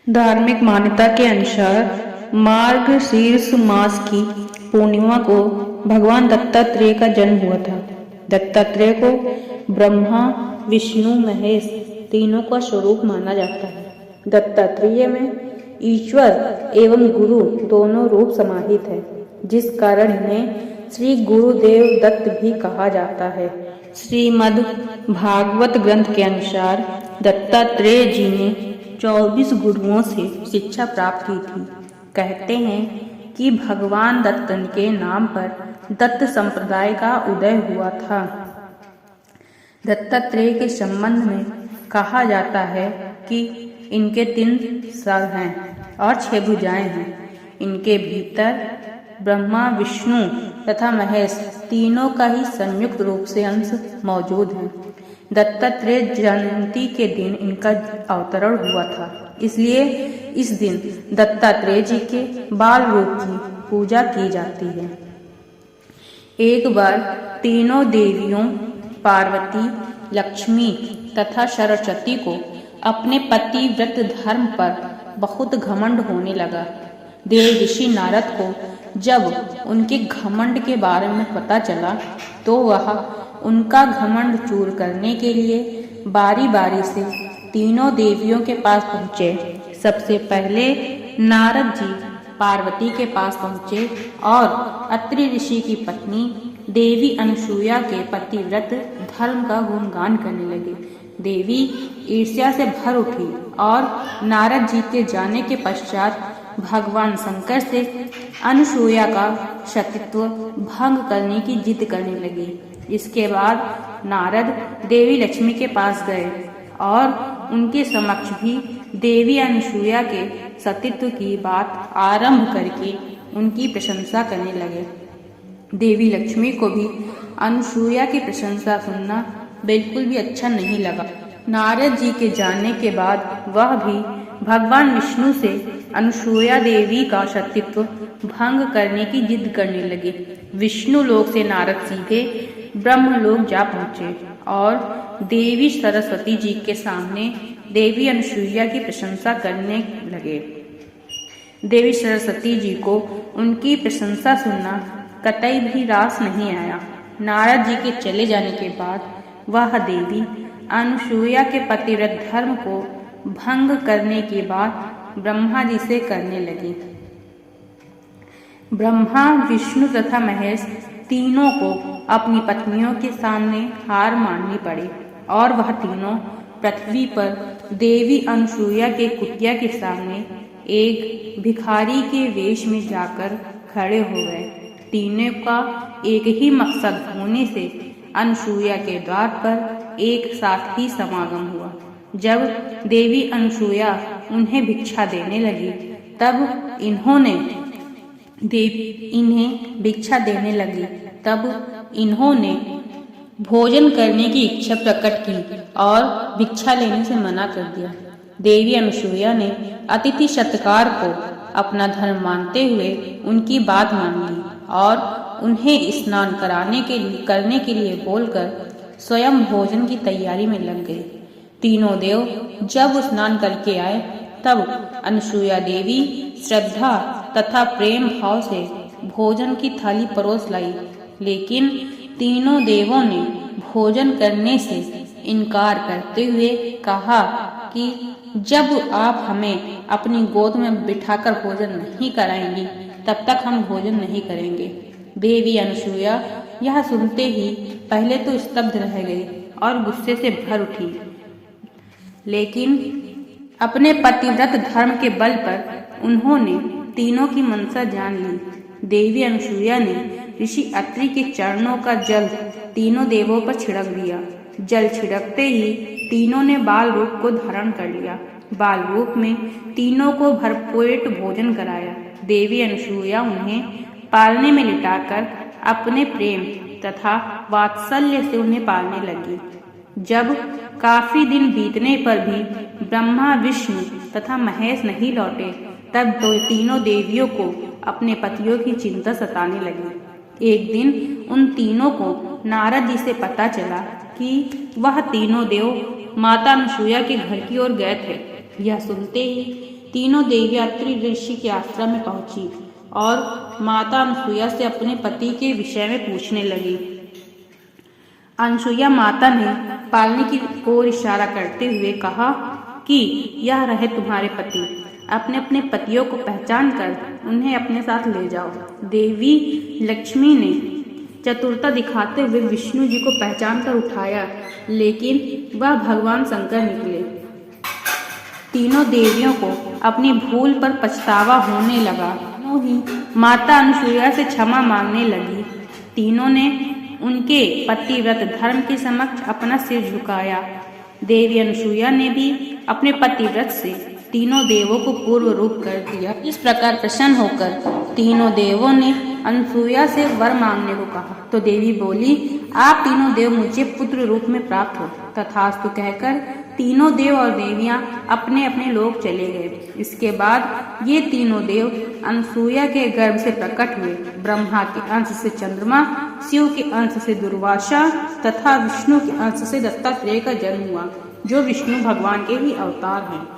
धार्मिक मान्यता के अनुसार मार्गशीर्ष मास की पूर्णिमा को भगवान दत्तात्रेय का जन्म हुआ था। दत्तात्रेय को ब्रह्मा, विष्णु, महेश तीनों का स्वरूप माना जाता है। दत्तात्रेय में ईश्वर एवं गुरु दोनों रूप समाहित है, जिस कारण इन्हें श्री गुरुदेव दत्त भी कहा जाता है। श्रीमद् भागवत ग्रंथ के अनुसार दत्तात्रेय जी ने 24 गुरुओं से शिक्षा प्राप्त की थी। कहते हैं कि भगवान दत्त के नाम पर दत्त संप्रदाय का उदय हुआ था। दत्तात्रेय के संबंध में कहा जाता है कि इनके 3 सर हैं और 6 भुजाएं हैं। इनके भीतर ब्रह्मा, विष्णु तथा महेश तीनों का ही संयुक्त रूप से अंश मौजूद है। दत्तात्रेय जयंती के दिन इनका अवतरण हुआ था, इसलिए इस दिन दत्तात्रेय जी के बाल रूप की पूजा की जाती है। एक बार तीनों देवियों पार्वती, लक्ष्मी तथा सरस्वती को अपने पतिव्रत धर्म पर बहुत घमंड होने लगा। देव ऋषि नारद को जब उनके घमंड के बारे में पता चला तो वह उनका घमंड चूर करने के लिए बारी बारी से तीनों देवियों के पास पहुँचे। सबसे पहले नारद जी पार्वती के पास पहुँचे और अत्रि ऋषि की पत्नी देवी अनसुईया के पतिव्रत धर्म का गुणगान करने लगे। देवी ईर्ष्या से भर उठी और नारद जी के जाने के पश्चात भगवान शंकर से अनसुईया का सतीत्व भंग करने की जिद करने लगी। इसके बाद नारद देवी लक्ष्मी के पास गए और उनके समक्ष भी देवी अनसुईया के सतीत्व की बात आरंभ करके उनकी प्रशंसा करने लगे। देवी लक्ष्मी को भी अनसुईया की प्रशंसा सुनना बिल्कुल भी अच्छा नहीं लगा। नारद जी के जाने के बाद वह भी भगवान विष्णु से अनसुईया देवी का सतीत्व भंग करने की जिद करने लगे। विष्णु लोक से नारद सीधे ब्रह्मलोक जा पहुँचे और देवी सरस्वती जी के सामने देवी अनसुईया की प्रशंसा करने लगे। देवी सरस्वती जी को उनकी प्रशंसा सुनना कतई भी रास नहीं आया। नारद जी के चले जाने के बाद वह देवी अनसुईया के पतिव्रत धर्म को भंग करने की बात ब्रह्मा जी से करने लगी। ब्रह्मा, विष्णु तथा महेश तीनों को अपनी पत्नियों के सामने हार माननी पड़ी और वह तीनों पृथ्वी पर देवी अनसुईया के कुटिया के सामने एक भिखारी के वेश में जाकर खड़े हो गए। तीनों का एक ही मकसद होने से अनसुईया के द्वार पर एक साथ ही समागम हुआ। जब देवी अनसुईया उन्हें भिक्षा देने लगी तब इन्होंने भोजन करने की इच्छा प्रकट की और भिक्षा लेने से मना कर दिया। देवी अनसुईया ने अतिथि सत्कार को अपना धर्म मानते हुए उनकी बात मान ली और उन्हें स्नान करने के लिए बोलकर स्वयं भोजन की तैयारी में लग गए। तीनों देव जब स्नान करके आए तब अनसुईया देवी श्रद्धा तथा प्रेम भाव से भोजन की थाली परोस लाई, लेकिन तीनों देवों ने भोजन करने से इनकार करते हुए कहा कि जब आप हमें अपनी गोद में बिठाकर भोजन नहीं कराएंगी तब तक हम भोजन नहीं करेंगे। देवी अनसुईया यह सुनते ही पहले तो स्तब्ध रह गई और गुस्से से भर उठी, लेकिन अपने पतिव्रत धर्म के बल पर उन्होंने तीनों की मनसा जान ली। देवी अनसुईया ने ऋषि अत्रि के चरणों का जल तीनों देवों पर छिड़क दिया। जल छिड़कते ही तीनों ने बाल रूप को धारण कर लिया। बाल रूप में तीनों को भरपेट भोजन कराया। देवी अनसुईया उन्हें पालने में लिटाकर अपने प्रेम तथा वात्सल्य से उन्हें पालने लगी। जब काफी दिन बीतने पर भी ब्रह्मा, विष्णु तथा महेश नहीं लौटे तब तीनों देवियों को अपने पतियों की चिंता सताने लगी। एक दिन उन तीनों को नारद जी से पता चला कि वह तीनों देव माता अनसुईया के घर की ओर गए थे। यह सुनते ही तीनों देवियां अत्रि ऋषि के आश्रम में पहुंची और माता अनसुईया से अपने पति के विषय में पूछने लगी। अनसुईया माता ने पालनी की ओर इशारा करते हुए कहा कि यह रहे तुम्हारे पति। अपने अपने पतियों को पहचान कर उन्हें अपने साथ ले जाओ। देवी लक्ष्मी ने चतुरता दिखाते हुए विष्णु जी को पहचान कर उठाया, लेकिन वह भगवान शंकर निकले। तीनों देवियों को अपनी भूल पर पछतावा होने लगा। तीनों ही माता अनसुईया से क्षमा मांगने लगी। तीनों ने उनके पतिव्रत धर्म के समक्ष अपना सिर झुकाया। देवी अनसुईया ने भी अपने पतिव्रत से तीनों देवों को पूर्व रूप कर दिया। इस प्रकार प्रसन्न होकर तीनों देवों ने अनसुईया से वर मांगने को कहा, तो देवी बोली, आप तीनों देव मुझे पुत्र रूप में प्राप्त हो। तथास्तु कहकर तीनों देव और देवियां अपने अपने लोक चले गए। इसके बाद ये तीनों देव अनसुईया के गर्भ से प्रकट हुए। ब्रह्मा के अंश से चंद्रमा, शिव के अंश से दुर्वासा तथा विष्णु के अंश से दत्तात्रेय का जन्म हुआ, जो विष्णु भगवान के ही अवतार हैं।